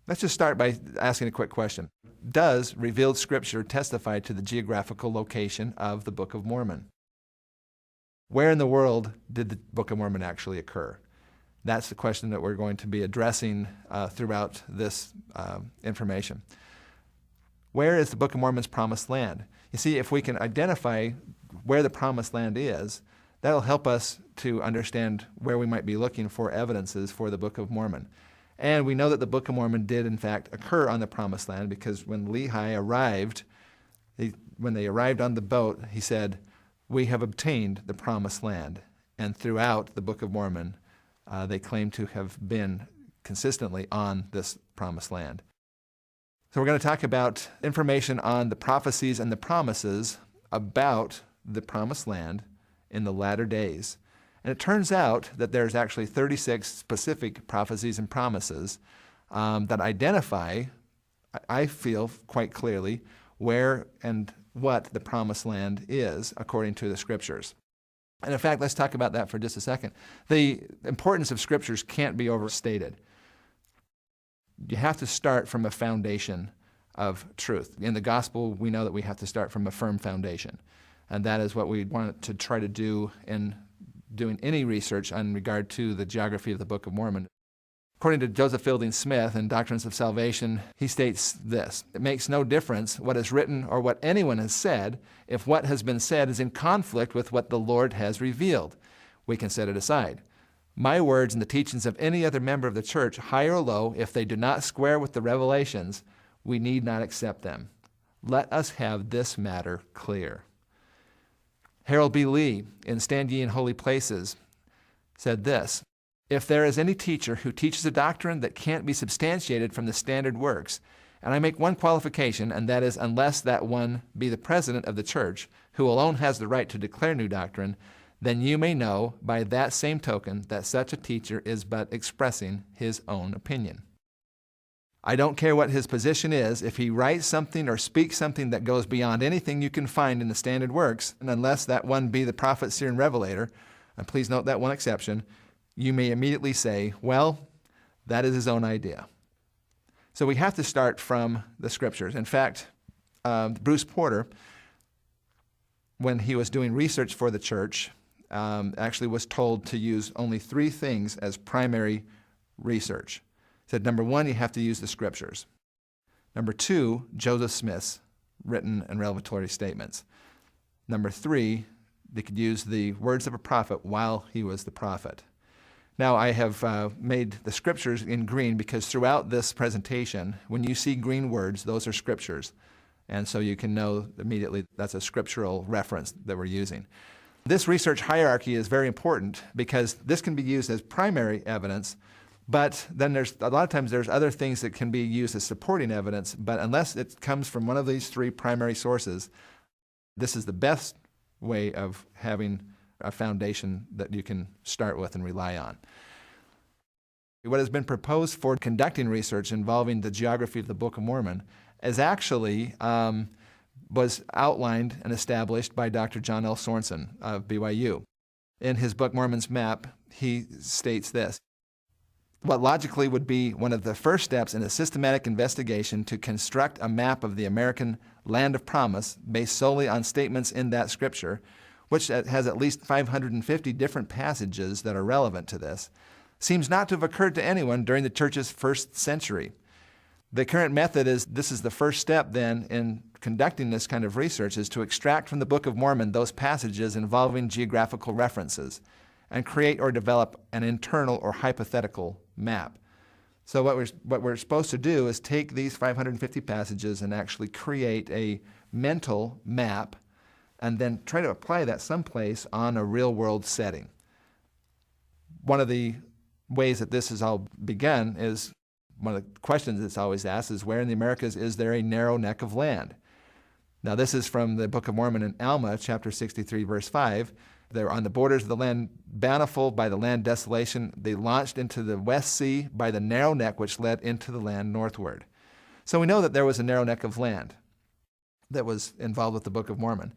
Let's just start by asking a quick question. Does revealed Scripture testify to the geographical location of the Book of Mormon? Where in the world did the Book of Mormon actually occur? That's the question that we're going to be addressing throughout this information. Where is the Book of Mormon's promised land? You see, if we can identify where the promised land is, that'll help us to understand where we might be looking for evidences for the Book of Mormon. And we know that the Book of Mormon did, in fact, occur on the promised land, because when Lehi arrived, when they arrived on the boat, he said, "We have obtained the promised land." And throughout the Book of Mormon, they claim to have been consistently on this promised land. So we're going to talk about information on the prophecies and the promises about the promised land in the latter days. And it turns out that there's actually 36 specific prophecies and promises that identify, I feel quite clearly, where and what the promised land is according to the Scriptures. And in fact, let's talk about that for just a second. The importance of Scriptures can't be overstated. You have to start from a foundation of truth. In the gospel, we know that we have to start from a firm foundation. And that is what we want to try to do in doing any research in regard to the geography of the Book of Mormon. According to Joseph Fielding Smith in Doctrines of Salvation, he states this: "It makes no difference what is written or what anyone has said if what has been said is in conflict with what the Lord has revealed. We can set it aside. My words and the teachings of any other member of the church, high or low, if they do not square with the revelations, we need not accept them. Let us have this matter clear." Harold B. Lee, in Stand Ye in Holy Places, said this: "If there is any teacher who teaches a doctrine that can't be substantiated from the standard works, and I make one qualification, and that is unless that one be the president of the church, who alone has the right to declare new doctrine, then you may know by that same token that such a teacher is but expressing his own opinion. I don't care what his position is. If he writes something or speaks something that goes beyond anything you can find in the standard works, and unless that one be the prophet, seer, and revelator, and please note that one exception, you may immediately say, well, that is his own idea." So we have to start from the Scriptures. In fact, Bruce Porter, when he was doing research for the church, actually was told to use only 3 things as primary research. He said, number 1, you have to use the Scriptures. Number 2, Joseph Smith's written and revelatory statements. Number 3, they could use the words of a prophet while he was the prophet. Now, I have made the Scriptures in green because throughout this presentation, when you see green words, those are Scriptures. And so you can know immediately that's a scriptural reference that we're using. This research hierarchy is very important because this can be used as primary evidence, but then there's a lot of times there's other things that can be used as supporting evidence, but unless it comes from one of these 3 primary sources, this is the best way of having a foundation that you can start with and rely on. What has been proposed for conducting research involving the geography of the Book of Mormon is actually was outlined and established by Dr. John L. Sorensen of BYU. In his book, Mormon's Map, he states this: "What logically would be one of the first steps in a systematic investigation to construct a map of the American land of promise based solely on statements in that Scripture, which has at least 550 different passages that are relevant to this, seems not to have occurred to anyone during the Church's first century. The current method is, this is the first step then in conducting this kind of research, is to extract from the Book of Mormon those passages involving geographical references and create or develop an internal or hypothetical map." So what we're supposed to do is take these 550 passages and actually create a mental map and then try to apply that someplace on a real-world setting. One of the ways that this has all begun is, one of the questions that's always asked is, where in the Americas is there a narrow neck of land? Now, this is from the Book of Mormon in Alma, chapter 63, verse 5. "They're on the borders of the land bountiful, by the land desolation. They launched into the West Sea by the narrow neck which led into the land northward." So we know that there was a narrow neck of land that was involved with the Book of Mormon.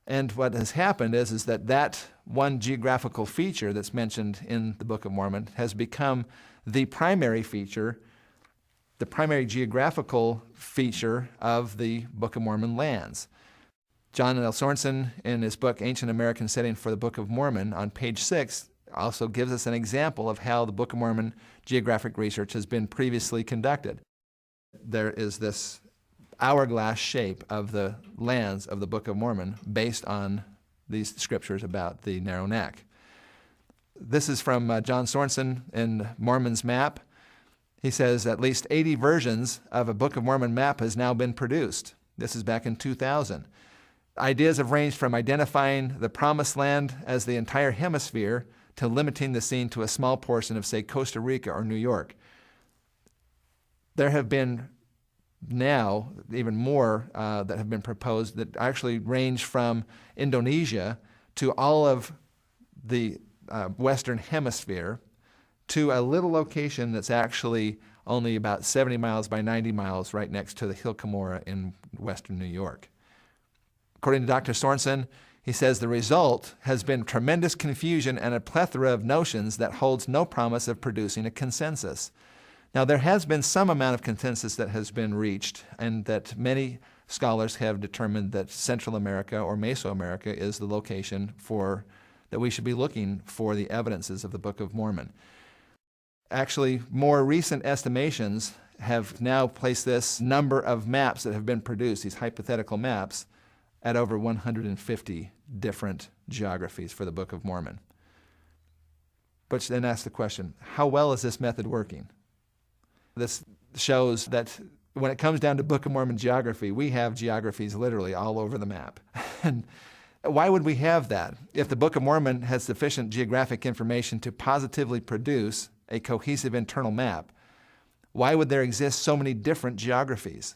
And what has happened is that one geographical feature that's mentioned in the Book of Mormon has become the primary feature the primary geographical feature of the Book of Mormon lands. John L. Sorensen, in his book, Ancient American Setting for the Book of Mormon, on page 6, also gives us an example of how the Book of Mormon geographic research has been previously conducted. There is this hourglass shape of the lands of the Book of Mormon based on these scriptures about the narrow neck. This is from John Sorensen in Mormon's Map. He says at least 80 versions of a Book of Mormon map has now been produced. This is back in 2000. Ideas have ranged from identifying the Promised Land as the entire hemisphere to limiting the scene to a small portion of, say, Costa Rica or New York. There have been now even more that have been proposed that actually range from Indonesia to all of the Western Hemisphere to a little location that's actually only about 70 miles by 90 miles right next to the Hill Cumorah in western New York. According to Dr. Sorensen, he says the result has been tremendous confusion and a plethora of notions that holds no promise of producing a consensus. Now, there has been some amount of consensus that has been reached, and that many scholars have determined that Central America or Mesoamerica is the location that we should be looking for the evidences of the Book of Mormon. Actually, more recent estimations have now placed this number of maps that have been produced, these hypothetical maps, at over 150 different geographies for the Book of Mormon. But then ask the question, how well is this method working? This shows that when it comes down to Book of Mormon geography, we have geographies literally all over the map. And why would we have that? If the Book of Mormon has sufficient geographic information to positively produce a cohesive internal map, why would there exist so many different geographies?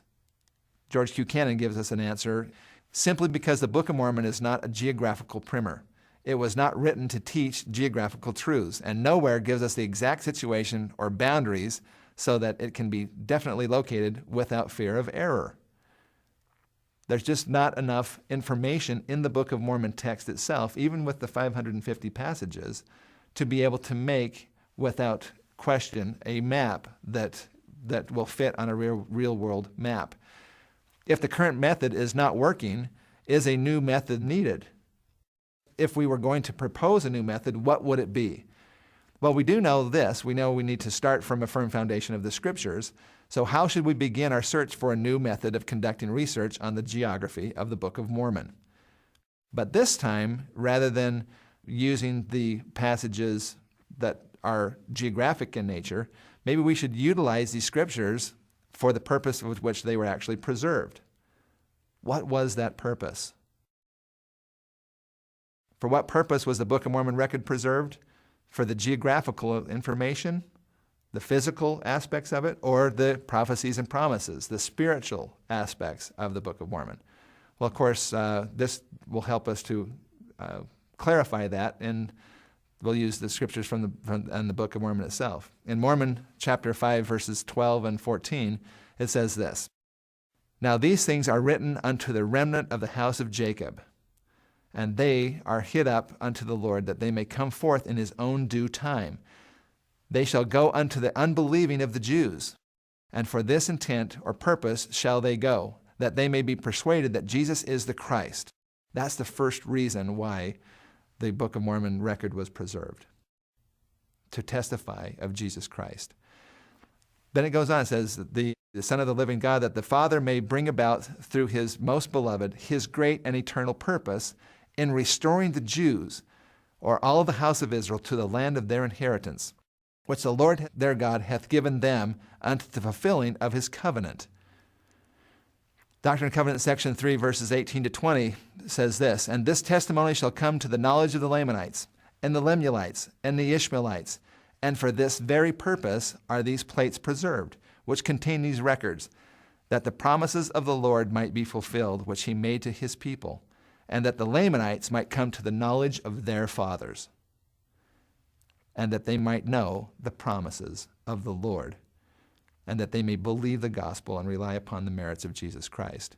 George Q. Cannon gives us an answer. Simply because the Book of Mormon is not a geographical primer. It was not written to teach geographical truths, and nowhere gives us the exact situation or boundaries so that it can be definitely located without fear of error. There's just not enough information in the Book of Mormon text itself, even with the 550 passages, to be able to make, without question, a map that will fit on a real-world map. If the current method is not working, is a new method needed? If we were going to propose a new method, what would it be? Well, we do know this. We know we need to start from a firm foundation of the Scriptures. So how should we begin our search for a new method of conducting research on the geography of the Book of Mormon? But this time, rather than using the passages that are geographic in nature, maybe we should utilize these Scriptures for the purpose with which they were actually preserved. What was that purpose? For what purpose was the Book of Mormon record preserved? For the geographical information, the physical aspects of it, or the prophecies and promises, the spiritual aspects of the Book of Mormon? Well, of course, this will help us to clarify that, and we'll use the scriptures from the Book of Mormon itself. In Mormon chapter 5, verses 12 and 14, it says this, "Now these things are written unto the remnant of the house of Jacob, and they are hid up unto the Lord, that they may come forth in his own due time. They shall go unto the unbelieving of the Jews, and for this intent or purpose shall they go, that they may be persuaded that Jesus is the Christ." That's the first reason why the Book of Mormon record was preserved, to testify of Jesus Christ. Then it goes on, it says, the Son of the living God, that the Father may bring about through his most beloved his great and eternal purpose in restoring the Jews, or all of the house of Israel, to the land of their inheritance, which the Lord their God hath given them unto the fulfilling of his covenant. Doctrine and Covenants, section 3, verses 18 to 20 says this, "And this testimony shall come to the knowledge of the Lamanites, and the Lemuelites, and the Ishmaelites, and for this very purpose are these plates preserved, which contain these records, that the promises of the Lord might be fulfilled, which he made to his people, and that the Lamanites might come to the knowledge of their fathers, and that they might know the promises of the Lord, and that they may believe the gospel and rely upon the merits of Jesus Christ."